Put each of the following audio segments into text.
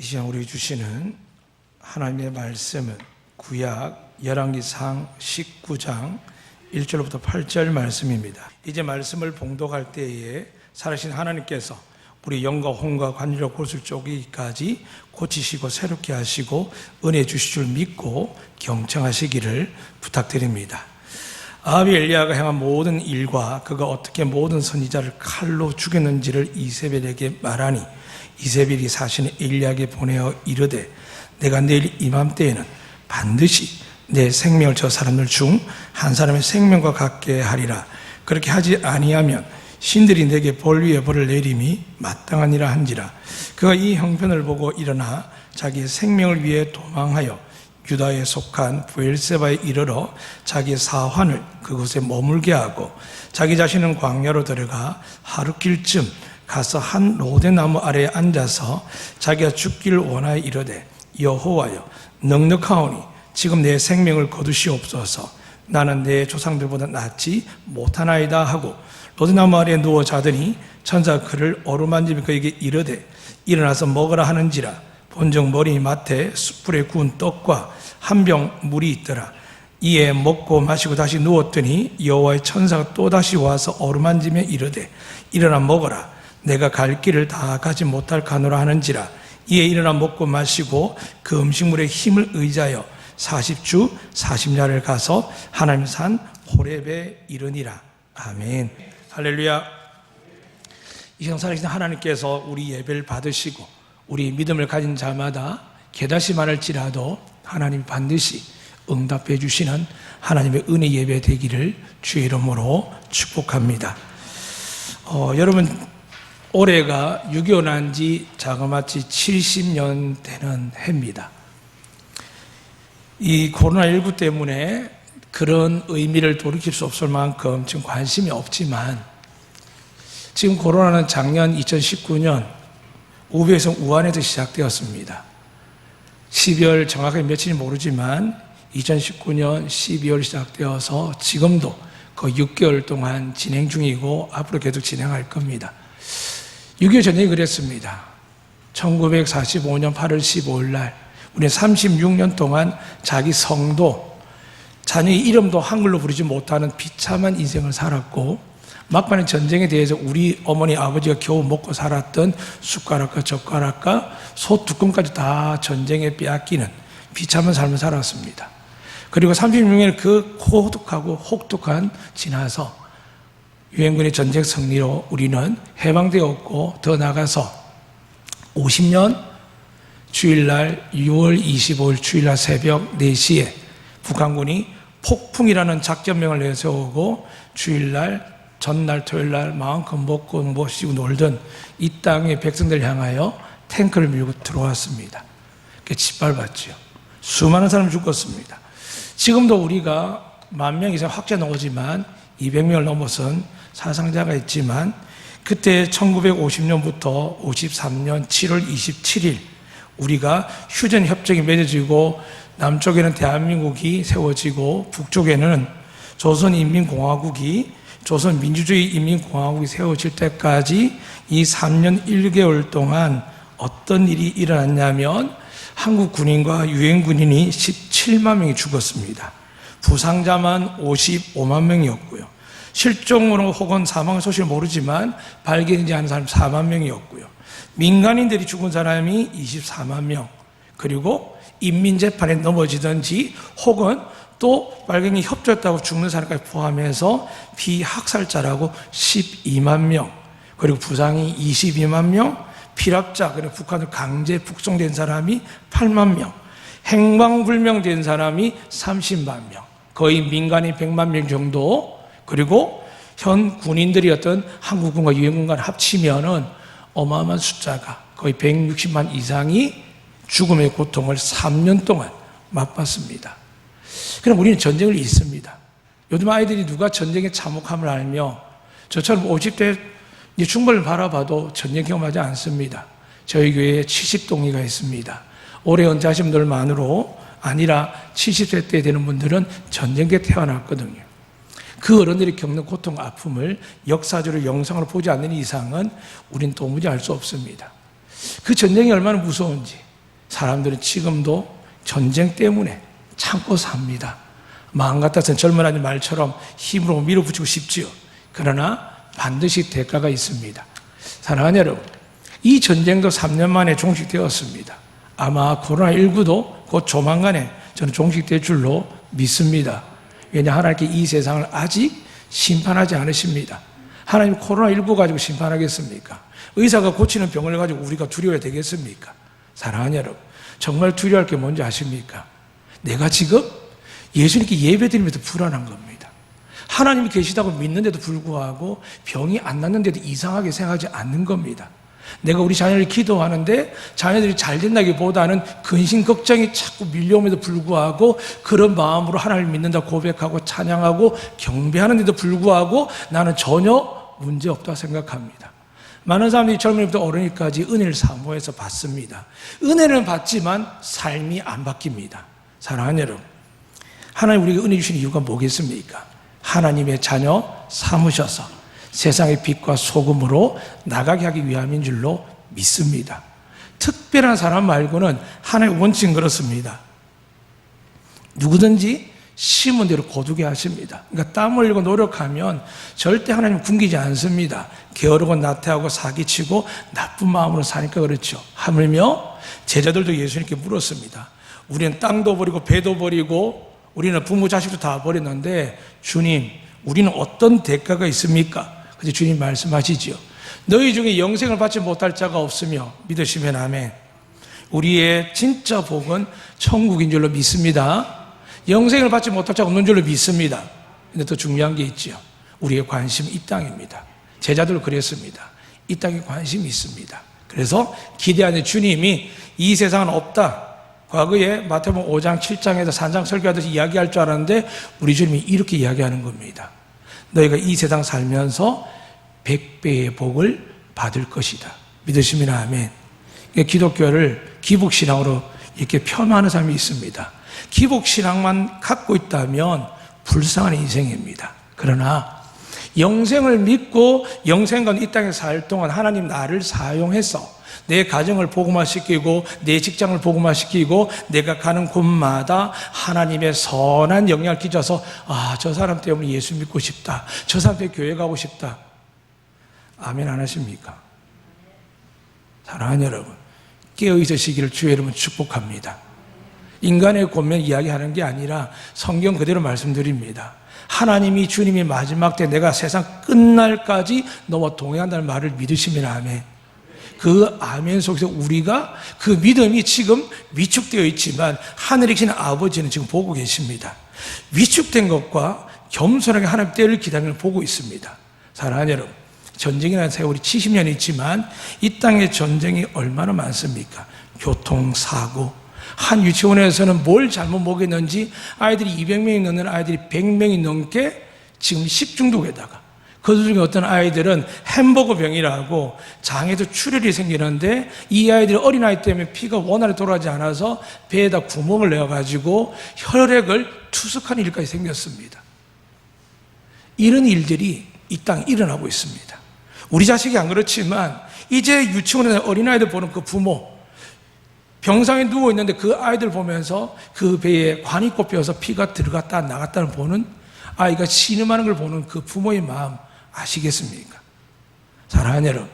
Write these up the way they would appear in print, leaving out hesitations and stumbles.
이 시간 우리 주시는 하나님의 말씀은 구약 열왕기상 19장 1절부터 8절 말씀입니다. 이제 말씀을 봉독할 때에 살아계신 하나님께서 우리 영과 혼과 관절과 골수 쪼개기까지 고치시고 새롭게 하시고 은혜 주실 줄 믿고 경청하시기를 부탁드립니다. 아합이 엘리야가 행한 모든 일과 그가 어떻게 모든 선지자를 칼로 죽였는지를 이세벨에게 말하니 이세벨이 사신의 엘리야에게 보내어 이르되 내가 내일 이맘때에는 반드시 내 생명을 저 사람들 중 한 사람의 생명과 같게 하리라. 그렇게 하지 아니하면 신들이 내게 벌 위에 벌을 내림이 마땅하니라 한지라. 그가 이 형편을 보고 일어나 자기의 생명을 위해 도망하여 유다에 속한 브엘세바에 이르러 자기의 사환을 그곳에 머물게 하고 자기 자신은 광야로 들어가 하루길쯤 가서 한 로대나무 아래에 앉아서 자기가 죽기를 원하여 이르되 여호와여 넉넉하오니 지금 내 생명을 거두시옵소서. 나는 내 조상들보다 낫지 못하나이다 하고 로대나무 아래에 누워 자더니 천사가 그를 어루만지며 그에게 이르되 일어나서 먹으라 하는지라. 본즉 머리 맡에 숯불에 구운 떡과 한 병 물이 있더라. 이에 먹고 마시고 다시 누웠더니 여호와의 천사가 또다시 와서 어루만지며 이르되 일어나 먹어라. 내가 갈 길을 다 가지 못할까노라 하는지라. 이에 일어나 먹고 마시고 그 음식물의 힘을 의지하여 40주 40야를 가서 하나님 산 호렙에 이르니라. 아멘. 할렐루야. 이 시간 살아계신 하나님께서 우리 예배를 받으시고 우리 믿음을 가진 자마다 깨닫기만할지라도 하나님 반드시 응답해 주시는 하나님의 은혜 예배 되기를 주의 이름으로 축복합니다. 여러분 올해가 6.25 난 지 자그마치 70년 되는 해입니다. 이 코로나19 때문에 그런 의미를 돌이킬 수 없을 만큼 지금 관심이 없지만 지금 코로나는 작년 2019년 우베성 우한에서 시작되었습니다. 12월 정확하게 며칠인지 모르지만 2019년 12월 시작되어서 지금도 거의 6개월 동안 진행 중이고 앞으로 계속 진행할 겁니다. 6.25 전쟁이 그랬습니다. 1945년 8월 15일 날 우리는 36년 동안 자기 성도, 자녀의 이름도 한글로 부르지 못하는 비참한 인생을 살았고 막판에 전쟁에 대해서 우리 어머니 아버지가 겨우 먹고 살았던 숟가락과 젓가락과 소뚜껑까지 다 전쟁에 빼앗기는 비참한 삶을 살았습니다. 그리고 36년에 그 고독하고 혹독한 지나서 유엔군의 전쟁 승리로 우리는 해방되었고 더 나아가서 50년 주일날 6월 25일 주일날 새벽 4시에 북한군이 폭풍이라는 작전명을 내세우고 주일날 전날 토요일날 마음껏 먹고 모시고 놀던 이 땅의 백성들을 향하여 탱크를 밀고 들어왔습니다. 그게 짓밟았죠. 수많은 사람이 죽었습니다. 지금도 우리가 10,000명 이상 확진자 나오지만 200명을 넘어선 사상자가 있지만 그때 1950년부터 53년 7월 27일 우리가 휴전협정이 맺어지고 남쪽에는 대한민국이 세워지고 북쪽에는 조선인민공화국이 조선민주주의 인민공화국이 세워질 때까지 이 3년 1개월 동안 어떤 일이 일어났냐면 한국 군인과 유엔 군인이 17만 명이 죽었습니다. 부상자만 55만 명이었고요. 실종으로 혹은 사망 소식을 모르지만 발견되지 않은 사람 4만 명이었고요. 민간인들이 죽은 사람이 24만 명, 그리고 인민재판에 넘어지든지 혹은 또 발견이 협조했다고 죽는 사람까지 포함해서 비학살자라고 12만 명, 그리고 부상이 22만 명, 피랍자, 그리고 북한으로 강제 북송된 사람이 8만 명, 행방불명된 사람이 30만 명, 거의 민간인 100만 명 정도, 그리고 현 군인들이었던 한국군과 유엔군과 합치면은 어마어마한 숫자가 거의 160만 이상이 죽음의 고통을 3년 동안 맛봤습니다. 그럼 우리는 전쟁을 잊습니다. 요즘 아이들이 누가 전쟁의 참혹함을 알며 저처럼 50대 중반을 바라봐도 전쟁 경험하지 않습니다. 저희 교회에 70동리가 있습니다. 올해 은퇴하신 분들만으로 아니라 70세 때 되는 분들은 전쟁에 태어났거든요. 그 어른들이 겪는 고통, 아픔을 역사적으로 영상으로 보지 않는 이상은 우린 도무지 알 수 없습니다. 그 전쟁이 얼마나 무서운지, 사람들은 지금도 전쟁 때문에 참고 삽니다. 마음 같아서는 젊은 아들 말처럼 힘으로 밀어붙이고 싶지요. 그러나 반드시 대가가 있습니다. 사랑하는 여러분, 이 전쟁도 3년 만에 종식되었습니다. 아마 코로나19도 곧 조만간에 저는 종식될 줄로 믿습니다. 왜냐, 하나님께 이 세상을 아직 심판하지 않으십니다. 하나님 코로나19 가지고 심판하겠습니까? 의사가 고치는 병을 가지고 우리가 두려워야 되겠습니까? 사랑하는 여러분, 정말 두려워할 게 뭔지 아십니까? 내가 지금 예수님께 예배드리면서 불안한 겁니다. 하나님이 계시다고 믿는데도 불구하고 병이 안 낫는데도 이상하게 생각하지 않는 겁니다. 내가 우리 자녀를 기도하는데 자녀들이 잘 된다기보다는 근심 걱정이 자꾸 밀려옴에도 불구하고 그런 마음으로 하나님을 믿는다 고백하고 찬양하고 경배하는데도 불구하고 나는 전혀 문제없다고 생각합니다. 많은 사람들이 젊은이부터 어른이까지 은혜를 사모해서 받습니다. 은혜는 받지만 삶이 안 바뀝니다. 사랑하는 여러분, 하나님 우리에게 은혜 주신 이유가 뭐겠습니까? 하나님의 자녀 삼으셔서 세상의 빛과 소금으로 나가게 하기 위함인 줄로 믿습니다. 특별한 사람 말고는 하나님의 원칙은 그렇습니다. 누구든지 심은 대로 거두게 하십니다. 그러니까 땀 흘리고 노력하면 절대 하나님 굶기지 않습니다. 게으르고 나태하고 사기치고 나쁜 마음으로 사니까 그렇죠. 하물며 제자들도 예수님께 물었습니다. 우리는 땅도 버리고 배도 버리고 우리는 부모 자식도 다 버렸는데 주님, 우리는 어떤 대가가 있습니까? 그래서 주님 말씀하시지요. 너희 중에 영생을 받지 못할 자가 없으며 믿으시면 아멘. 우리의 진짜 복은 천국인 줄로 믿습니다. 영생을 받지 못할 자가 없는 줄로 믿습니다. 근데 더 중요한 게 있죠. 우리의 관심은 이 땅입니다. 제자들 그랬습니다. 이 땅에 관심이 있습니다. 그래서 기대하는 주님이 이 세상은 없다. 과거에 마태복음 5장 7장에서 산상 설교하듯이 이야기할 줄 알았는데 우리 주님이 이렇게 이야기하는 겁니다. 너희가 이 세상 살면서 100배의 복을 받을 것이다. 믿으시면 아멘. 기독교를 기복신앙으로 이렇게 폄하하는 사람이 있습니다. 기복신앙만 갖고 있다면 불쌍한 인생입니다. 그러나 영생을 믿고 영생과 이 땅에 살 동안 하나님 나를 사용해서 내 가정을 복음화시키고 내 직장을 복음화시키고 내가 가는 곳마다 하나님의 선한 영향을 끼쳐서 저 사람 때문에 예수 믿고 싶다. 저 사람 때문에 교회 가고 싶다. 아멘 안 하십니까? 사랑하는 여러분, 깨어있으시기를 주의 이름으로 축복합니다. 인간의 권면 이야기하는 게 아니라 성경 그대로 말씀드립니다. 하나님이 주님이 마지막 때 내가 세상 끝날까지 너와 동행한다는 말을 믿으시면 아멘. 그 아멘 속에서 우리가 그 믿음이 지금 위축되어 있지만 하늘에 계신 아버지는 지금 보고 계십니다. 위축된 것과 겸손하게 하나님 때를 기다리는 보고 있습니다. 사랑하는 여러분, 전쟁이라는 세월이 70년이 있지만 이 땅에 전쟁이 얼마나 많습니까? 교통사고, 한 유치원에서는 뭘 잘못 먹였는지 아이들이 200명이 넘는 아이들이 100명이 넘게 지금 식중독에다가 그 중에 어떤 아이들은 햄버거 병이라고 장에서 출혈이 생기는데 이 아이들이 어린아이 때문에 피가 원활히 돌아가지 않아서 배에다 구멍을 내어가지고 혈액을 투석하는 일까지 생겼습니다. 이런 일들이 이 땅에 일어나고 있습니다. 우리 자식이 안 그렇지만 이제 유치원에서 어린아이들 보는 그 부모, 병상에 누워있는데 그 아이들 보면서 그 배에 관이 꼽혀서 피가 들어갔다 나갔다는 보는 아이가 신음하는 걸 보는 그 부모의 마음 아시겠습니까? 사랑하는 여러분,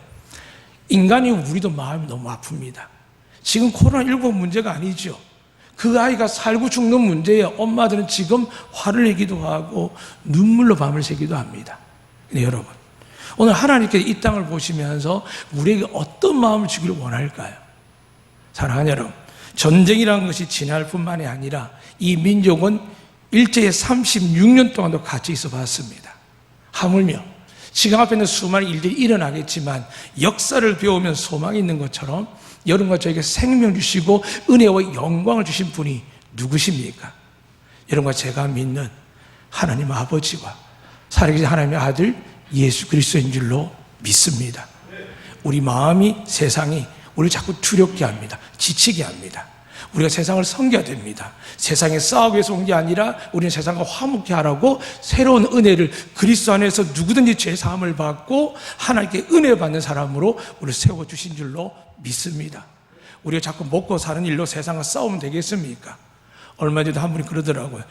인간이 우리도 마음이 너무 아픕니다. 지금 코로나19 문제가 아니죠. 그 아이가 살고 죽는 문제에 엄마들은 지금 화를 내기도 하고 눈물로 밤을 새기도 합니다. 근데 여러분, 오늘 하나님께서 이 땅을 보시면서 우리에게 어떤 마음을 주기를 원할까요? 사랑하는 여러분, 전쟁이라는 것이 지날 뿐만이 아니라 이 민족은 일제히 36년 동안도 같이 있어 봤습니다. 하물며 지금 앞에 있는 수많은 일들이 일어나겠지만 역사를 배우면 소망이 있는 것처럼 여러분과 저에게 생명 주시고 은혜와 영광을 주신 분이 누구십니까? 여러분과 제가 믿는 하나님 아버지와 살아계신 하나님의 아들 예수 그리스도인 줄로 믿습니다. 우리 마음이 세상이 우리를 자꾸 두렵게 합니다. 지치게 합니다. 우리가 세상을 섬겨야 됩니다. 세상에 싸우기 위해서 온 게 아니라 우리는 세상과 화목케 하라고 새로운 은혜를 그리스도 안에서 누구든지 죄사함을 받고 하나님께 은혜 받는 사람으로 우리를 세워주신 줄로 믿습니다. 우리가 자꾸 먹고 사는 일로 세상과 싸우면 되겠습니까? 얼마 전에도 한 분이 그러더라고요.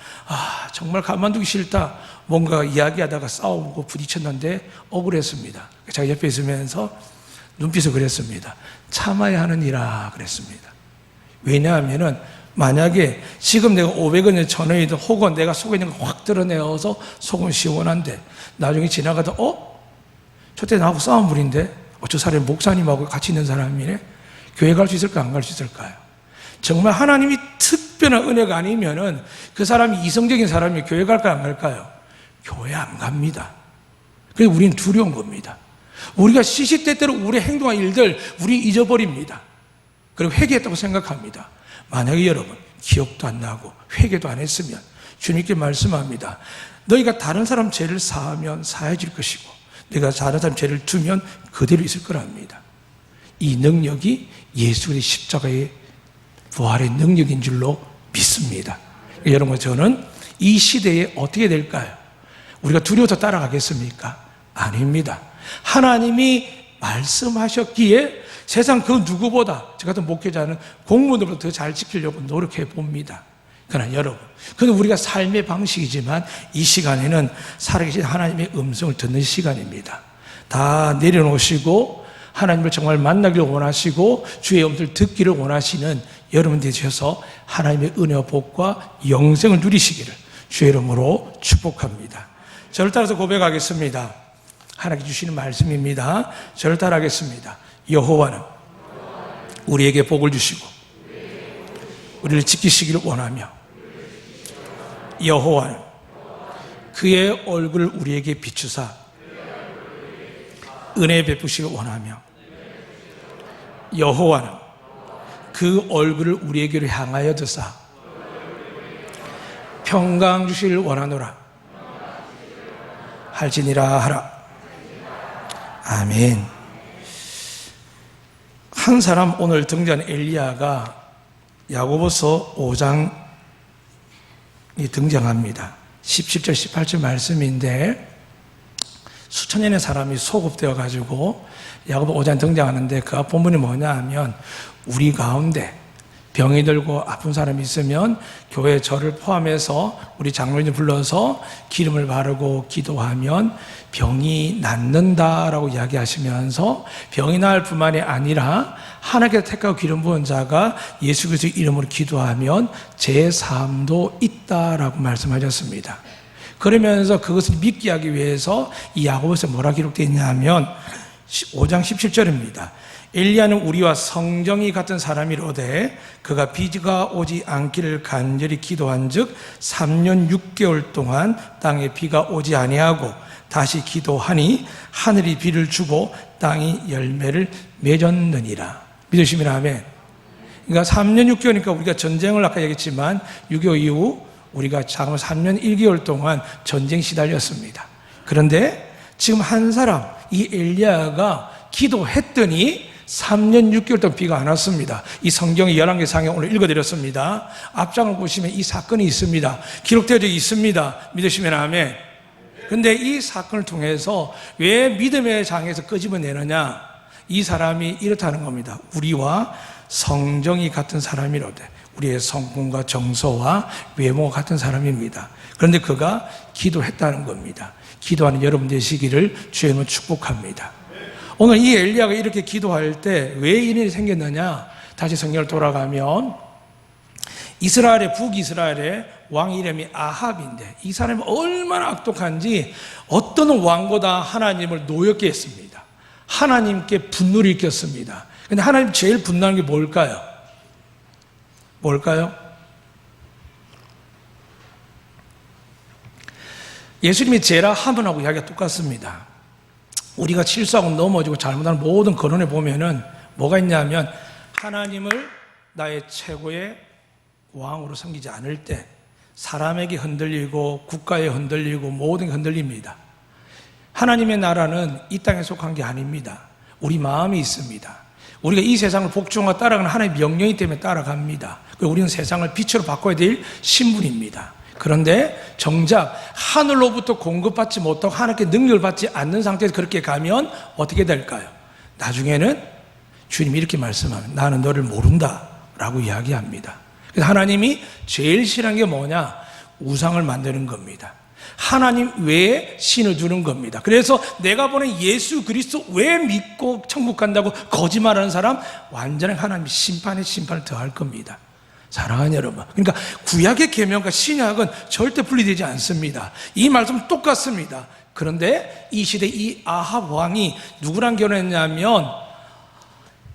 정말 가만두기 싫다. 뭔가 이야기하다가 싸우고 부딪혔는데 억울했습니다. 자기 옆에 있으면서 눈빛을 그랬습니다. 참아야 하는 일이라 그랬습니다. 왜냐하면은 만약에 지금 내가 500원이든 1000원이든 혹은 내가 속에 있는 거 확 드러내어서 속은 시원한데 나중에 지나가다 저때 나하고 싸운 분인데 저 사람이 목사님하고 같이 있는 사람이네. 교회 갈 수 있을까 안 갈 수 있을까요? 정말 하나님이 특별한 은혜가 아니면은 그 사람이 이성적인 사람이 교회 갈까 안 갈까요? 교회 안 갑니다. 그래서 우리는 두려운 겁니다. 우리가 시시때때로 우리 행동한 일들 우리 잊어버립니다. 그리고 회개했다고 생각합니다. 만약에 여러분 기억도 안 나고 회개도 안 했으면 주님께 말씀합니다. 너희가 다른 사람 죄를 사하면 사해질 것이고 내가 다른 사람 죄를 두면 그대로 있을 거랍니다. 이 능력이 예수의 십자가의 부활의 능력인 줄로 믿습니다. 여러분, 저는 이 시대에 어떻게 될까요? 우리가 두려워서 따라가겠습니까? 아닙니다. 하나님이 말씀하셨기에 세상 그 누구보다 저 같은 목회자는 공무원들보다 더 잘 지키려고 노력해 봅니다. 그러나 여러분, 그건 우리가 삶의 방식이지만 이 시간에는 살아계신 하나님의 음성을 듣는 시간입니다. 다 내려놓으시고 하나님을 정말 만나기를 원하시고 주의 음성을 듣기를 원하시는 여러분 되셔서 하나님의 은혜와 복과 영생을 누리시기를 주의 이름으로 축복합니다. 저를 따라서 고백하겠습니다. 하나님께 주시는 말씀입니다. 저를 따라하겠습니다. 여호와는 우리에게 복을 주시고 우리를 지키시기를 원하며 여호와는 그의 얼굴을 우리에게 비추사 은혜 베푸시기를 원하며 여호와는 그 얼굴을 우리에게로 향하여 드사 평강 주시기를 원하노라 할지니라 하라. 아멘. 한 사람 오늘 등장한 엘리야가 야고보서 5장이 등장합니다. 17절 18절 말씀인데 수천 년의 사람이 소급되어 가지고 야고보 5장 등장하는데 그 앞 본문이 뭐냐 하면 우리 가운데 병이 들고 아픈 사람이 있으면 교회 저를 포함해서 우리 장로님을 불러서 기름을 바르고 기도하면 병이 낫는다라고 이야기하시면서 병이 나을 뿐만이 아니라 하나님께서 택하고 기름 부은 자가 예수 그리스도의 이름으로 기도하면 제사함도 있다라고 말씀하셨습니다. 그러면서 그것을 믿게 하기 위해서 이 야고보서에 뭐라 기록되어 있냐면 5장 17절입니다. 엘리야는 우리와 성정이 같은 사람이로되 그가 비가 오지 않기를 간절히 기도한즉 3년 6개월 동안 땅에 비가 오지 아니하고 다시 기도하니 하늘이 비를 주고 땅이 열매를 맺었느니라. 믿으시면 아멘. 그러니까 3년 6개월이니까 우리가 전쟁을 아까 얘기했지만 6.25 이후 우리가 작은 3년 1개월 동안 전쟁 시달렸습니다. 그런데 지금 한 사람 이 엘리야가 기도했더니 3년 6개월 동안 비가 안 왔습니다. 이 성경의 11개 상에 오늘 읽어드렸습니다. 앞장을 보시면 이 사건이 있습니다. 기록되어 있습니다. 믿으시면 아멘. 그런데 이 사건을 통해서 왜 믿음의 장에서 끄집어내느냐? 이 사람이 이렇다는 겁니다. 우리와 성정이 같은 사람이로되 우리의 성품과 정서와 외모가 같은 사람입니다. 그런데 그가 기도했다는 겁니다. 기도하는 여러분 되시기를 주님은 축복합니다. 오늘 이 엘리야가 이렇게 기도할 때 왜 이런 일이 생겼느냐? 다시 성경을 돌아가면 이스라엘의 북이스라엘의 왕 이름이 아합인데 이 사람이 얼마나 악독한지 어떤 왕보다 하나님을 노엽게 했습니다. 하나님께 분노를 일으켰습니다. 근데 하나님 제일 분노하는 게 뭘까요? 뭘까요? 예수님이 죄라 하면하고 이야기가 똑같습니다. 우리가 실수하고 넘어지고 잘못하는 모든 거론에 보면은 뭐가 있냐면 하나님을 나의 최고의 왕으로 섬기지 않을 때 사람에게 흔들리고 국가에 흔들리고 모든 게 흔들립니다. 하나님의 나라는 이 땅에 속한 게 아닙니다. 우리 마음이 있습니다. 우리가 이 세상을 복종하고 따라가는 하나님의 명령이기 때문에 따라갑니다. 그리고 우리는 세상을 빛으로 바꿔야 될 신분입니다. 그런데 정작 하늘로부터 공급받지 못하고 하나님께 능력을 받지 않는 상태에서 그렇게 가면 어떻게 될까요? 나중에는 주님이 이렇게 말씀합니다. 나는 너를 모른다 라고 이야기합니다. 그래서 하나님이 제일 싫어하는 게 뭐냐? 우상을 만드는 겁니다. 하나님 외에 신을 두는 겁니다. 그래서 내가 보낸 예수 그리스도 왜 믿고 천국 간다고 거짓말하는 사람, 완전히 하나님이 심판에 심판을 더할 겁니다. 사랑하는 여러분, 그러니까 구약의 계명과 신약은 절대 분리되지 않습니다. 이 말씀은 똑같습니다. 그런데 이 시대 이 아합 왕이 누구랑 결혼했냐면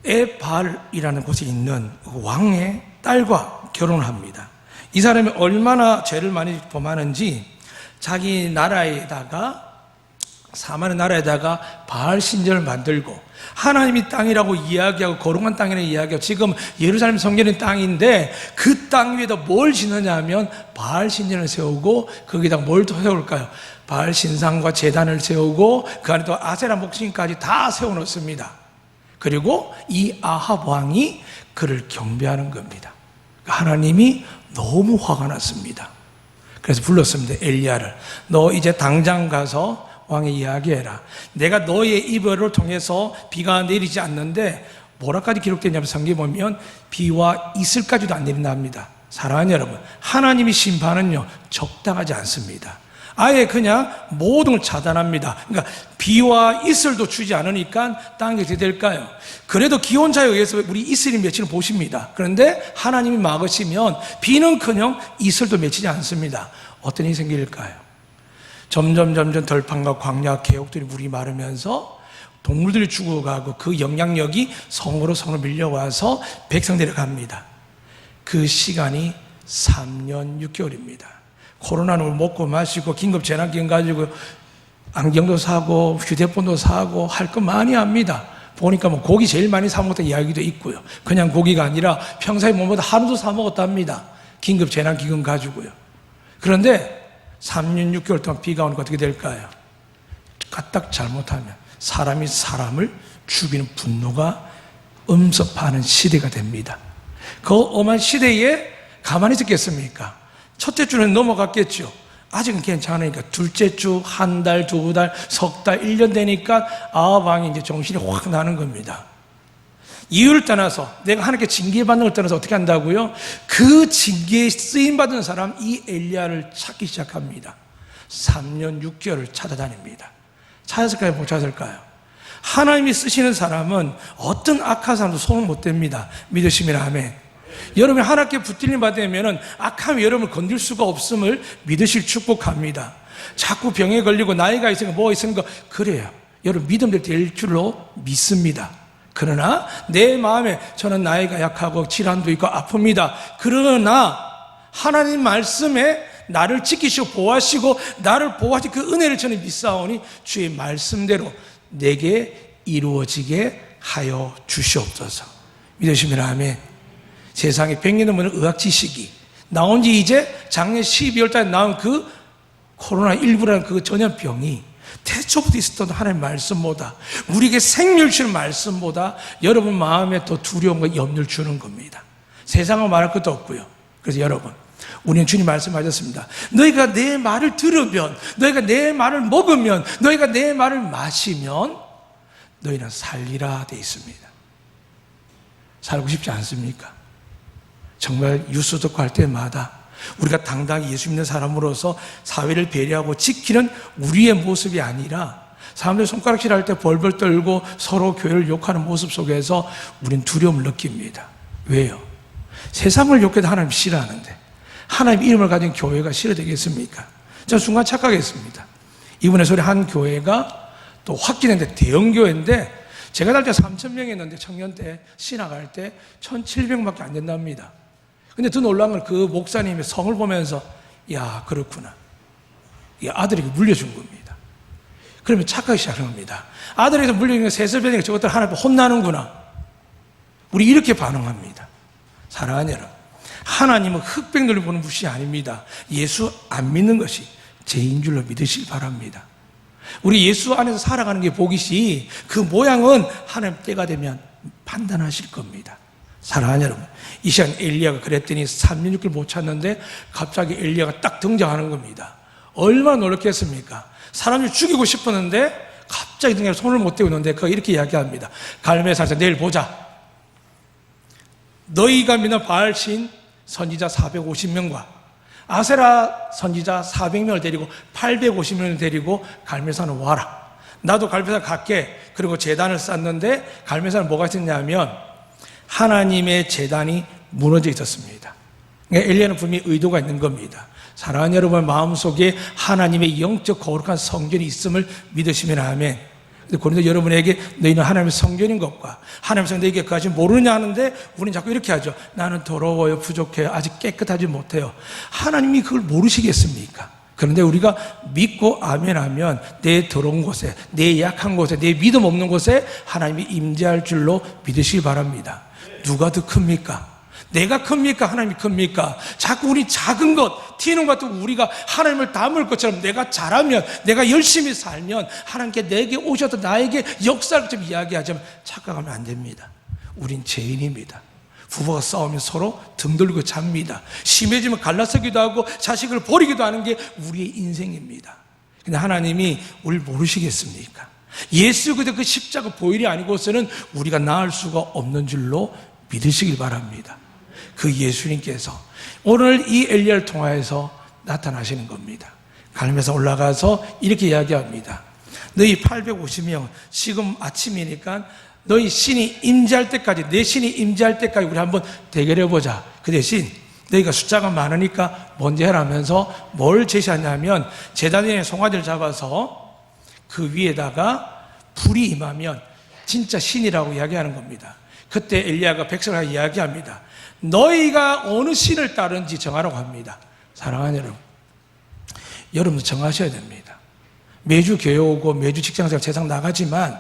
에발이라는 곳에 있는 왕의 딸과 결혼을 합니다. 이 사람이 얼마나 죄를 많이 범하는지 자기 나라에다가, 사마리 나라에다가 바알 신전을 만들고, 하나님이 땅이라고 이야기하고 거룩한 땅이라고 이야기하고, 지금 예루살렘 성전의 땅인데 그 땅 위에다 뭘 짓느냐 하면 바알 신전을 세우고, 거기다 뭘 더 세울까요? 바알 신상과 제단을 세우고 그 안에 또 아세라 목신까지 다 세워놓습니다. 그리고 이 아합 왕이 그를 경배하는 겁니다. 하나님이 너무 화가 났습니다. 그래서 불렀습니다. 엘리야를. 너 이제 당장 가서 왕에 이야기해라. 내가 너의 이별을 통해서 비가 내리지 않는데 뭐라까지 기록되냐면 성경에 보면 비와 이슬까지도 안 내린답니다. 사랑하는 여러분, 하나님의 심판은요 적당하지 않습니다. 아예 그냥 모든 걸 차단합니다. 그러니까 비와 이슬도 주지 않으니까 땅이 어떻게 될까요? 그래도 기온차에 의해서 우리 이슬이 맺히는 보십니다. 그런데 하나님이 막으시면 비는커녕 이슬도 맺히지 않습니다. 어떤 일이 생길까요? 점점 덜판과 광야 개옥들이 물이 마르면서 동물들이 죽어가고 그 영향력이 성으로 밀려와서 백성들이 갑니다. 그 시간이 3년 6개월입니다. 코로나는 먹고 마시고 긴급 재난기금 가지고 안경도 사고 휴대폰도 사고 할 거 많이 합니다. 보니까 뭐 고기 제일 많이 사 먹었다 이야기도 있고요. 그냥 고기가 아니라 평소에 뭐보다 하루도 사 먹었답니다. 긴급 재난기금 가지고요. 그런데 3년 6개월 동안 비가 오니까 어떻게 될까요? 까딱 잘못하면 사람이 사람을 죽이는 분노가 엄습하는 시대가 됩니다. 그 엄한 시대에 가만히 있겠습니까? 첫째 주는 넘어갔겠죠. 아직은 괜찮으니까 둘째 주, 한 달, 두 달, 석 달, 1년 되니까 아합 왕이 이제 정신이 확 나는 겁니다. 이유를 떠나서 내가 하나님께 징계받는 걸 떠나서 어떻게 한다고요? 그 징계에 쓰임받은 사람 이 엘리야를 찾기 시작합니다. 3년 6개월을 찾아다닙니다. 찾았을까요? 못 찾았을까요? 하나님이 쓰시는 사람은 어떤 악한 사람도 손을 못 댑니다. 믿으시면 아멘. 여러분이 하나님께 붙들림 받으면 악함이 여러분을 건들 수가 없음을 믿으실 축복합니다. 자꾸 병에 걸리고 나이가 있으니까 뭐 있으니까 그래요. 여러분 믿음대로 될 줄로 믿습니다. 그러나 내 마음에 저는 나이가 약하고 질환도 있고 아픕니다. 그러나 하나님 말씀에 나를 지키시고 보호하시고 나를 보호하시고 그 은혜를 저는 믿사오니 주의 말씀대로 내게 이루어지게 하여 주시옵소서. 믿으시면 아멘. 세상에 100년 넘는 의학 지식이 나온 지 이제 작년 12월 달에 나온 그 코로나19라는 그 전염병이 태초부터 있었던 하나님의 말씀보다 우리에게 생명을 주는 말씀보다 여러분 마음에 더 두려움과 염려를 주는 겁니다. 세상은 말할 것도 없고요. 그래서 여러분, 우리는 주님 말씀하셨습니다. 너희가 내 말을 들으면, 너희가 내 말을 먹으면, 너희가 내 말을 마시면 너희는 살리라 돼 있습니다. 살고 싶지 않습니까? 정말 뉴스 듣고 할 때마다 우리가 당당히 예수 믿는 사람으로서 사회를 배려하고 지키는 우리의 모습이 아니라 사람들 손가락질 할 때 벌벌 떨고 서로 교회를 욕하는 모습 속에서 우리는 두려움을 느낍니다. 왜요? 세상을 욕해도 하나님 싫어하는데 하나님 이름을 가진 교회가 싫어되겠습니까? 저는 순간 착각했습니다. 이번에 소리 한 교회가 또 확진했는데 대형교회인데 제가 달 때 3,000명 했는데 청년 때 신학할 때 1,700밖에 안 된답니다. 근데 더 놀라운 건 그 목사님의 성을 보면서 야 그렇구나. 이 아들에게 물려준 겁니다. 그러면 착각이 시작합니다. 아들에게 물려준 게 세습이니까 저것들 하나님 혼나는구나. 우리 이렇게 반응합니다. 사랑하는 여러분, 하나님은 흑백들을 보는 분이 아닙니다. 예수 안 믿는 것이 죄인 줄로 믿으시기 바랍니다. 우리 예수 안에서 살아가는 게 복이시 그 모양은 하나님 때가 되면 판단하실 겁니다. 사랑하는 여러분, 이 시간 엘리야가 그랬더니 3년 6개월 못 찾는데 갑자기 엘리야가 딱 등장하는 겁니다. 얼마나 놀랐겠습니까? 사람을 죽이고 싶었는데 갑자기 등장해서 손을 못 대고 있는데 그가 이렇게 이야기합니다. 갈멜산에서 내일 보자. 너희가 믿는 바알신 선지자 450명과 아세라 선지자 400명을 데리고 850명을 데리고 갈멜산을 와라. 나도 갈멜산 갈게. 그리고 제단을 쌓는데 갈멜산은 뭐가 있었냐면 하나님의 제단이 무너져 있었습니다. 그러니까 엘리야는 분명히 의도가 있는 겁니다. 사랑하는 여러분, 마음속에 하나님의 영적 거룩한 성전이 있음을 믿으시면 아멘. 그런데 여러분에게 너희는 하나님의 성전인 것과 하나님의 성전 너희에게 그것이 모르느냐 하는데 우리는 자꾸 이렇게 하죠. 나는 더러워요, 부족해요, 아직 깨끗하지 못해요. 하나님이 그걸 모르시겠습니까? 그런데 우리가 믿고 아멘하면 내 더러운 곳에, 내 약한 곳에, 내 믿음 없는 곳에 하나님이 임재할 줄로 믿으시기 바랍니다. 누가 더 큽니까? 내가 큽니까? 하나님이 큽니까? 자꾸 우리 작은 것, 튀는 것 같은 우리가 하나님을 닮을 것처럼 내가 잘하면, 내가 열심히 살면 하나님께 내게 오셔서 나에게 역사를 좀 이야기하자면 착각하면 안 됩니다. 우린 죄인입니다. 부부가 싸우면 서로 등 돌리고 잡니다. 심해지면 갈라서기도 하고 자식을 버리기도 하는 게 우리의 인생입니다. 근데 하나님이 우리를 모르시겠습니까? 예수 그리스도 그 십자가 보혈이 아니고서는 우리가 나을 수가 없는 줄로 믿으시길 바랍니다. 그 예수님께서 오늘 이 엘리야를 통하여서 나타나시는 겁니다. 갈멜산 올라가서 이렇게 이야기합니다. 너희 850명, 지금 아침이니까 너희 신이 임재할 때까지, 내 신이 임재할 때까지 우리 한번 대결해보자. 그 대신 너희가 숫자가 많으니까 먼저 해라면서 뭘 제시하냐면 제단에 송아지를 잡아서 그 위에다가 불이 임하면 진짜 신이라고 이야기하는 겁니다. 그때 엘리야가 백성을 이야기합니다. 너희가 어느 신을 따르는지 정하라고 합니다. 사랑하는 여러분, 여러분도 정하셔야 됩니다. 매주 교회 오고 매주 직장생활 세상 나가지만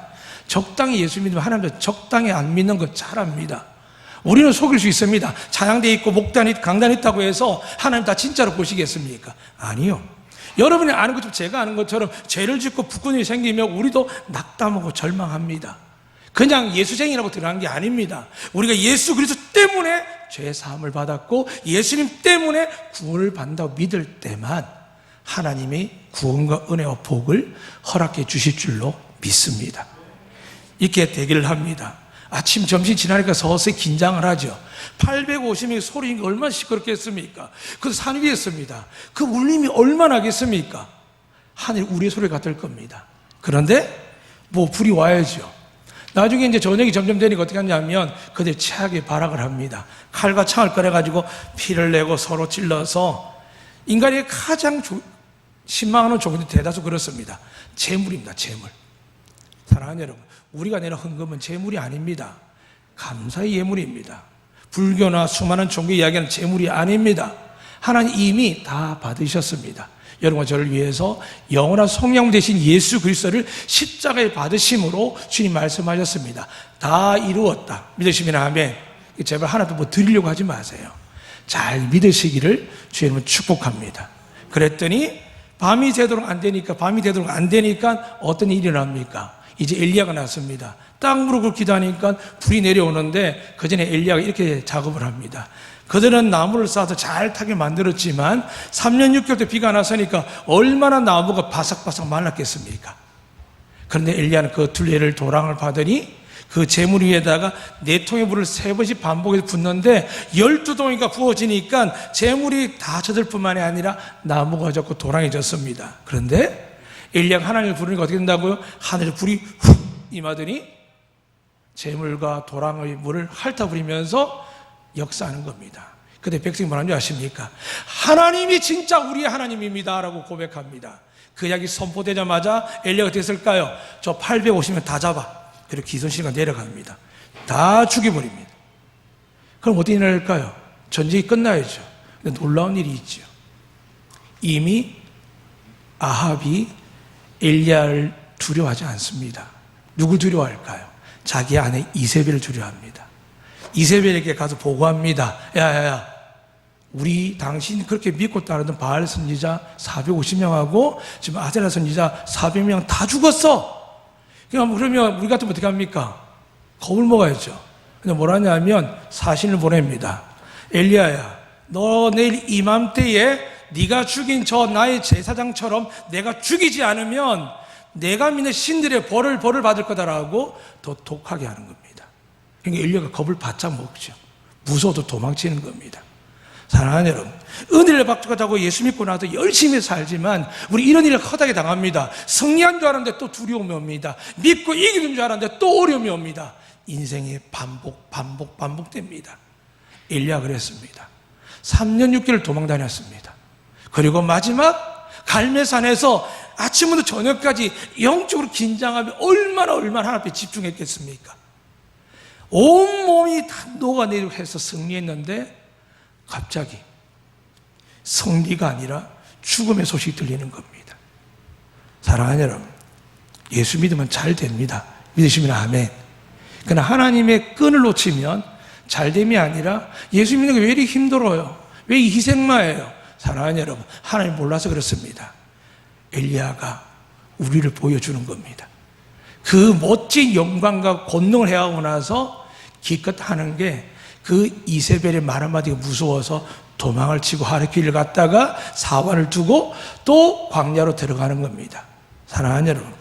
적당히 예수 믿으면 하나님도 적당히 안 믿는 거 잘 압니다. 우리는 속일 수 있습니다. 찬양대 있고 목단 있고 강단 있다고 해서 하나님 다 진짜로 보시겠습니까? 아니요. 여러분이 아는 것처럼 제가 아는 것처럼 죄를 짓고 북근이 생기면 우리도 낙담하고 절망합니다. 그냥 예수쟁이라고 들어간 게 아닙니다. 우리가 예수 그리스도 때문에 죄 사함을 받았고 예수님 때문에 구원을 받는다고 믿을 때만 하나님의 구원과 은혜와 복을 허락해 주실 줄로 믿습니다. 이렇게 대기를 합니다. 아침 점심 지나니까 서서히 긴장을 하죠. 850명의 소리가 얼마나 시끄럽겠습니까? 그 산 위에 있습니다. 그 울림이 얼마나 하겠습니까? 하늘 우리의 소리가 같을 겁니다. 그런데 뭐 불이 와야죠. 나중에 이제 저녁이 점점 되니까 어떻게 하냐면 그들 최악의 발악을 합니다. 칼과 창을 꺼내가지고 피를 내고 서로 찔러서 인간이 가장 신망하는 종교들 대다수 그렇습니다. 재물입니다. 재물. 사랑하는 여러분, 우리가 내는 헌금은 재물이 아닙니다. 감사의 예물입니다. 불교나 수많은 종교 이야기하는 재물이 아닙니다. 하나님 이미 다 받으셨습니다. 여러분과 저를 위해서 영원한 성령 되신 예수 그리스도를 십자가에 받으심으로 주님 말씀하셨습니다. 다 이루었다. 믿으시면 아멘. 제발 하나도 뭐 드리려고 하지 마세요. 잘 믿으시기를 주님은 축복합니다. 그랬더니 밤이 되도록 안 되니까 어떤 일이 일어납니까? 이제 엘리야가 났습니다. 땅으로 기도하니까 불이 내려오는데 그 전에 엘리야가 이렇게 작업을 합니다. 그들은 나무를 쌓아서 잘 타게 만들었지만 3년 6개월 때 비가 났으니까 얼마나 나무가 바삭바삭 말랐겠습니까? 그런데 엘리야는 그 둘레를 도랑을 받으니 그 재물 위에다가 4통의 불을 3번씩 반복해서 붓는데 12동이가 부어지니까 재물이 다 젖을 뿐만이 아니라 나무가 젖고 도랑이 젖습니다. 그런데 엘리야가 하나님을 부르니까 어떻게 된다고요? 하늘에 불이 훅 임하더니 재물과 도랑의 물을 핥아버리면서 역사하는 겁니다. 그때 백성이 뭐라는 줄 아십니까? 하나님이 진짜 우리의 하나님입니다 라고 고백합니다. 그 이야기 선포되자마자 엘리야가 어떻게 했을까요? 저 850명 다 잡아. 그리고 기손씨가 내려갑니다. 다 죽여버립니다. 그럼 어떻게 일어날까요? 전쟁이 끝나야죠. 근데 놀라운 일이 있죠. 이미 아합이 엘리야를 두려워하지 않습니다. 누굴 두려워할까요? 자기 아내 이세벨을 두려워합니다. 이세벨에게 가서 보고합니다. 야야야, 우리 당신 그렇게 믿고 따르던 바알 선지자 450명하고 지금 아세라 선지자 400명 다 죽었어. 그러면 우리 같으면 어떻게 합니까? 겁을 먹어야죠. 근데 뭐라냐면 사신을 보냅니다. 엘리야야, 너 내일 이맘때에 네가 죽인 저 나의 제사장처럼 내가 죽이지 않으면 내가 믿는 신들의 벌을 받을 거다라고 더 독하게 하는 겁니다. 그러니까 엘리야가 겁을 바짝 먹죠. 무서워도 도망치는 겁니다. 사랑하는 여러분, 은혜를 받고 예수 믿고 나서 열심히 살지만 우리 이런 일을 허다하게 당합니다. 승리한 줄 알았는데 또 두려움이 옵니다. 믿고 이기는 줄 알았는데 또 어려움이 옵니다. 인생이 반복됩니다. 엘리야가 그랬습니다. 3년 6개월 도망 다녔습니다. 그리고 마지막 갈매산에서 아침부터 저녁까지 영적으로 긴장하며 얼마나 하나님 앞에 집중했겠습니까? 온몸이 다 녹아내리고 해서 승리했는데 갑자기 승리가 아니라 죽음의 소식이 들리는 겁니다. 사랑하는 여러분, 예수 믿으면 잘 됩니다. 믿으시면 아멘. 그러나 하나님의 끈을 놓치면 잘됨이 아니라 예수 믿는 게 왜 이렇게 힘들어요? 왜 이 희생마예요? 사랑하는 여러분, 하나님 몰라서 그렇습니다. 엘리야가 우리를 보여주는 겁니다. 그 멋진 영광과 권능을 해하고 나서 기껏 하는 게 그 이세벨의 말 한마디가 무서워서 도망을 치고 하르키를 갔다가 사환을 두고 또 광야로 들어가는 겁니다. 사랑하는 여러분,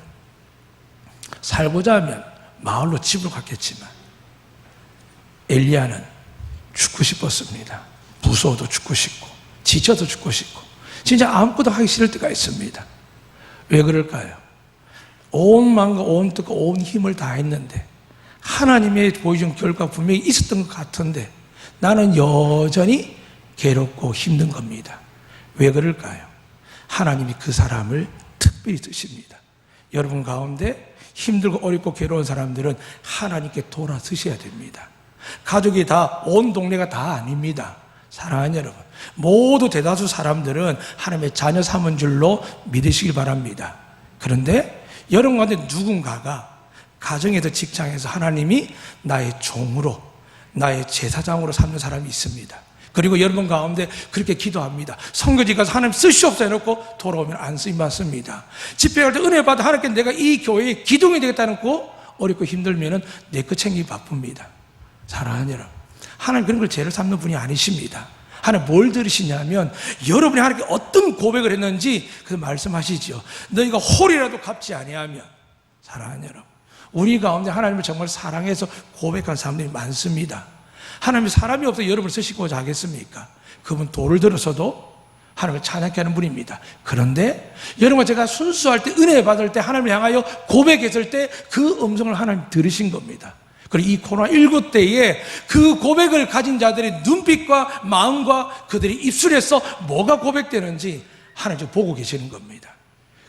살고자 하면 마을로 집으로 갔겠지만 엘리야는 죽고 싶었습니다. 무서워도 죽고 싶고 지쳐도 죽고 싶고 진짜 아무것도 하기 싫을 때가 있습니다. 왜 그럴까요? 온 마음과 온 뜻과 온 힘을 다했는데 하나님의 보여준 결과가 분명히 있었던 것 같은데 나는 여전히 괴롭고 힘든 겁니다. 왜 그럴까요? 하나님이 그 사람을 특별히 쓰십니다. 여러분 가운데 힘들고 어렵고 괴로운 사람들은 하나님께 돌아서셔야 됩니다. 가족이 다, 온 동네가 다 아닙니다. 사랑하는 여러분, 모두 대다수 사람들은 하나님의 자녀 삼은 줄로 믿으시길 바랍니다. 그런데 여러분 가운데 누군가가 가정에서 직장에서 하나님이 나의 종으로, 나의 제사장으로 삼는 사람이 있습니다. 그리고 여러분 가운데 그렇게 기도합니다. 선교지 가서 하나님 쓰시옵소서 해놓고 돌아오면 안 쓰임받습니다. 집회 갈 때 은혜 받아 하나님께 내가 이 교회의 기둥이 되겠다는 거 어렵고 힘들면은 내 거 챙기기 바쁩니다. 사랑하는 여러분, 하나님 그런 걸 죄를 삼는 분이 아니십니다. 하나님 뭘 들으시냐면 여러분이 하나님께 어떤 고백을 했는지 그 말씀하시죠. 너희가 홀이라도 갚지 아니하면. 사랑하는 여러분, 우리 가운데 하나님을 정말 사랑해서 고백한 사람들이 많습니다. 하나님이 사람이 없어 여러분을 쓰시고자 하겠습니까? 그분 돌을 들어서도 하나님을 찬양케 하는 분입니다. 그런데 여러분, 제가 순수할 때 은혜 받을 때 하나님을 향하여 고백했을 때 그 음성을 하나님 들으신 겁니다. 그리고 이 코로나19 때에 그 고백을 가진 자들의 눈빛과 마음과 그들의 입술에서 뭐가 고백되는지 하나님 보고 계시는 겁니다.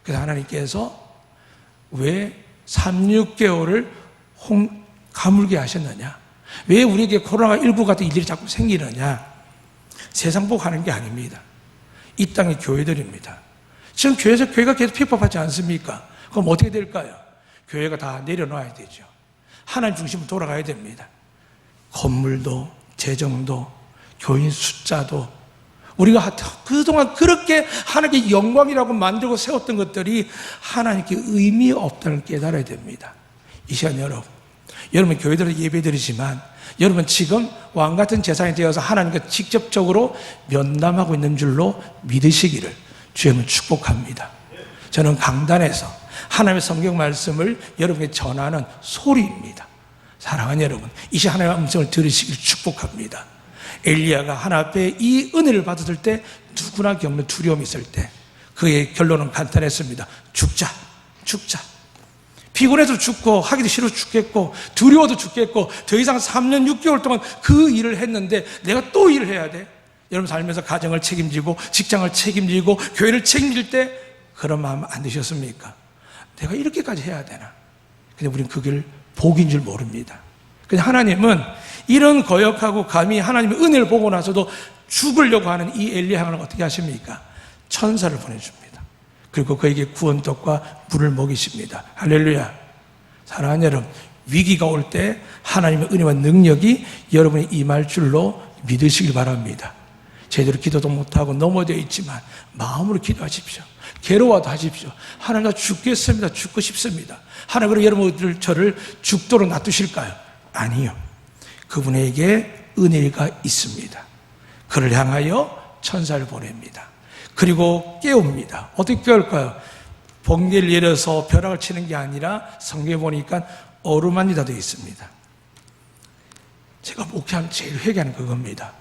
그래서 하나님께서 왜 3, 6개월을 가물게 하셨느냐? 왜 우리에게 코로나19 같은 일들이 자꾸 생기느냐? 세상 보고 하는 게 아닙니다. 이 땅의 교회들입니다. 지금 교회가 계속 핍박하지 않습니까? 그럼 어떻게 될까요? 교회가 다 내려놔야 되죠. 하나님 중심으로 돌아가야 됩니다. 건물도, 재정도, 교인 숫자도, 우리가 그동안 그렇게 하나님께 영광이라고 만들고 세웠던 것들이 하나님께 의미 없다는 걸 깨달아야 됩니다. 이 시간 여러분 교회들을 예배드리지만 여러분 지금 왕같은 제사장이 되어서 하나님과 직접적으로 면담하고 있는 줄로 믿으시기를 주님은 축복합니다. 저는 강단에서 하나님의 성경 말씀을 여러분에게 전하는 소리입니다. 사랑하는 여러분, 이 시간 하나님의 음성을 들으시길 축복합니다. 엘리야가 하나님 앞에 이 은혜를 받았을 때 누구나 겪는 두려움이 있을 때 그의 결론은 간단했습니다. 죽자. 피곤해서 죽고 하기도 싫어서 죽겠고 두려워도 죽겠고 더 이상 3년 6개월 동안 그 일을 했는데 내가 또 일을 해야 돼? 여러분 살면서 가정을 책임지고 직장을 책임지고 교회를 책임질 때 그런 마음 안 드셨습니까? 내가 이렇게까지 해야 되나? 근데 우리는 그걸 복인 줄 모릅니다. 근데 하나님은 이런 거역하고 감히 하나님의 은혜를 보고 나서도 죽으려고 하는 이 엘리야를 어떻게 하십니까? 천사를 보내줍니다. 그리고 그에게 구원떡과 물을 먹이십니다. 할렐루야. 사랑하는 여러분, 위기가 올 때 하나님의 은혜와 능력이 여러분이 임할 줄로 믿으시길 바랍니다. 제대로 기도도 못하고 넘어져 있지만 마음으로 기도하십시오. 괴로워도 하십시오. 하나님, 나 죽겠습니다. 죽고 싶습니다. 하나님, 그럼 여러분들 저를 죽도록 놔두실까요? 아니요. 그분에게 은혜가 있습니다. 그를 향하여 천사를 보냅니다. 그리고 깨웁니다. 어떻게 깨울까요? 번개를 내려서 벼락을 치는 게 아니라 성경에 보니까 어루만지다 되어 있습니다. 제가 목회하면 제일 회개하는 그겁니다.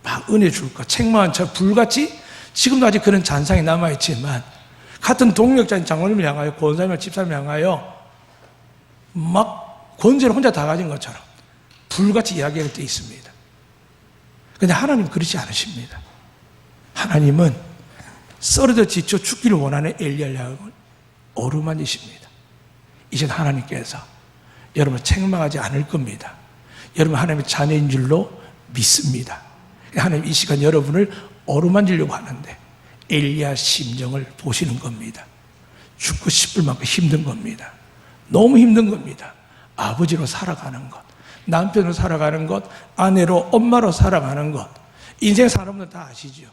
막 은혜 줄까? 책망한 저 불같이 지금도 아직 그런 잔상이 남아있지만 같은 동력자인 장로님을 향하여 권사님을 집사님을 향하여 막 권세를 혼자 다 가진 것처럼 불같이 이야기할 때 있습니다. 그런데 하나님은 그렇지 않으십니다. 하나님은 쓰러져 지쳐 죽기를 원하는 엘리야를 향하여 어루만지십니다. 이제 하나님께서 여러분을 책망하지 않을 겁니다. 여러분 하나님의 자녀인 줄로 믿습니다. 하나님 이 시간 여러분을 어루만지려고 하는데 엘리야 심정을 보시는 겁니다. 죽고 싶을 만큼 힘든 겁니다. 너무 힘든 겁니다. 아버지로 살아가는 것, 남편으로 살아가는 것, 아내로 엄마로 살아가는 것. 인생 사는 분들 다 아시죠?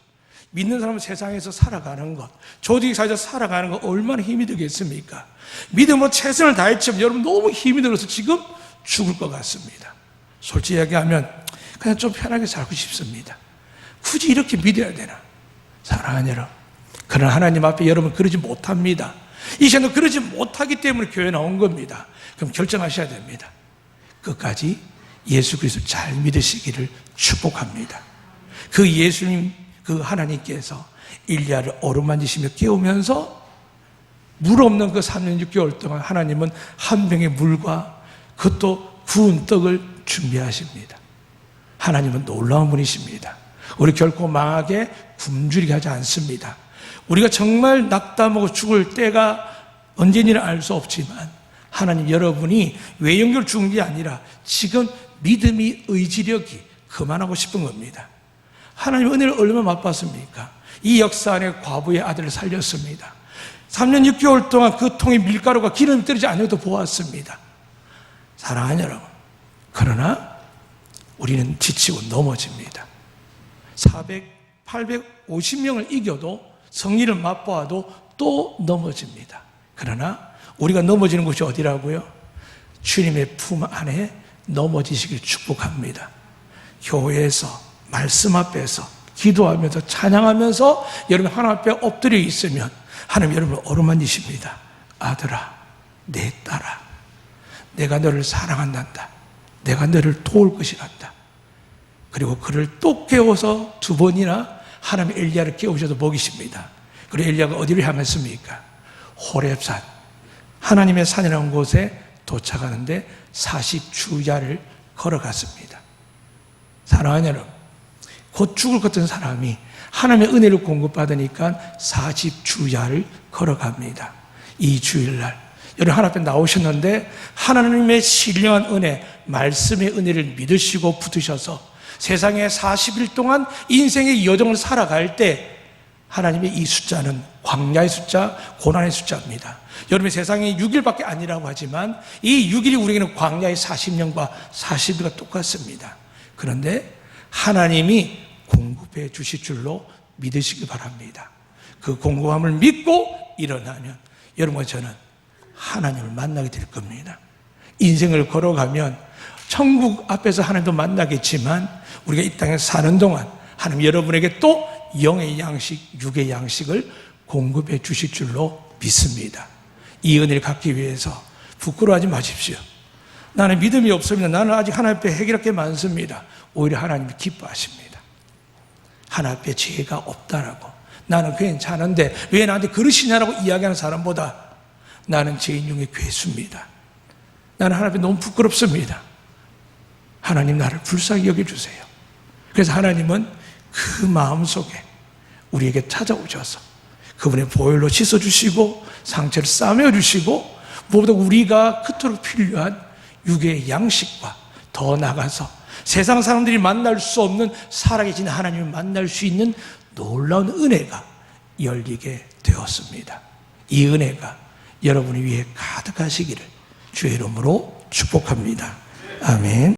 믿는 사람은 세상에서 살아가는 것, 조직 사회에서 살아가는 것 얼마나 힘이 들겠습니까? 믿음으로 최선을 다했지만 여러분 너무 힘이 들어서 지금 죽을 것 같습니다. 솔직히 이야기하면 그냥 좀 편하게 살고 싶습니다. 굳이 이렇게 믿어야 되나? 사랑하는 여러분, 그러나 하나님 앞에 여러분 그러지 못합니다. 이 시간도 그러지 못하기 때문에 교회에 나온 겁니다. 그럼 결정하셔야 됩니다. 끝까지 예수 그리스도 잘 믿으시기를 축복합니다. 그 예수님, 그 하나님께서 엘리야를 어루만지시며 깨우면서 물 없는 그 3년 6개월 동안 하나님은 한 병의 물과 그것도 구운 떡을 준비하십니다. 하나님은 놀라운 분이십니다. 우리 결코 망하게 굶주리게 하지 않습니다. 우리가 정말 낙담하고 죽을 때가 언제인지는 알 수 없지만 하나님 여러분이 외연결 죽은 게 아니라 지금 믿음이 의지력이 그만하고 싶은 겁니다. 하나님 은혜를 얼마나 맛봤습니까? 이 역사 안에 과부의 아들을 살렸습니다. 3년 6개월 동안 그 통에 밀가루가 기름이 떨어지지 않아도 보았습니다. 사랑하는 여러분, 그러나 우리는 지치고 넘어집니다. 850명을 이겨도 성리를 맛보아도 또 넘어집니다. 그러나 우리가 넘어지는 곳이 어디라고요? 주님의 품 안에 넘어지시길 축복합니다. 교회에서 말씀 앞에서 기도하면서 찬양하면서 여러분 하나님 앞에 엎드려 있으면 하나님 여러분을 어루만지십니다. 아들아, 내 딸아, 내가 너를 사랑한단다. 내가 너를 도울 것이란다. 그리고 그를 또 깨워서 2번이나 하나님 엘리야를 깨우셔서 먹이십니다. 그리고 엘리야가 어디를 향했습니까? 호렙산, 하나님의 산이라는 곳에 도착하는데 40주야를 걸어갔습니다. 사랑하는 여러분, 곧 죽을 것 같은 사람이 하나님의 은혜를 공급받으니까 40주야를 걸어갑니다. 이 주일날 여러분 하나님 앞에 나오셨는데 하나님의 신령한 은혜, 말씀의 은혜를 믿으시고 붙으셔서 세상에 40일 동안 인생의 여정을 살아갈 때 하나님의 이 숫자는 광야의 숫자, 고난의 숫자입니다. 여러분의 세상에 6일밖에 아니라고 하지만 이 6일이 우리에게는 광야의 40년과 40일과 똑같습니다. 그런데 하나님이 공급해 주실 줄로 믿으시기 바랍니다. 그 공급함을 믿고 일어나면 여러분과 저는 하나님을 만나게 될 겁니다. 인생을 걸어가면 천국 앞에서 하나님도 만나겠지만 우리가 이 땅에 사는 동안 하나님 여러분에게 또 영의 양식, 육의 양식을 공급해 주실 줄로 믿습니다. 이 은혜를 갖기 위해서 부끄러워하지 마십시오. 나는 믿음이 없습니다. 나는 아직 하나님 앞에 해결할 게 많습니다. 오히려 하나님이 기뻐하십니다. 하나님 앞에 죄가 없다라고, 나는 괜찮은데 왜 나한테 그러시냐라고 이야기하는 사람보다 나는 죄인 중에 괴수입니다. 나는 하나님 앞에 너무 부끄럽습니다. 하나님 나를 불쌍히 여겨주세요. 그래서 하나님은 그 마음속에 우리에게 찾아오셔서 그분의 보혈로 씻어주시고 상처를 싸매어주시고 무엇보다 우리가 그토록 필요한 육의 양식과 더 나가서 세상 사람들이 만날 수 없는 살아계신 하나님을 만날 수 있는 놀라운 은혜가 열리게 되었습니다. 이 은혜가 여러분을 위해 가득하시기를 주의 이름으로 축복합니다. 아멘.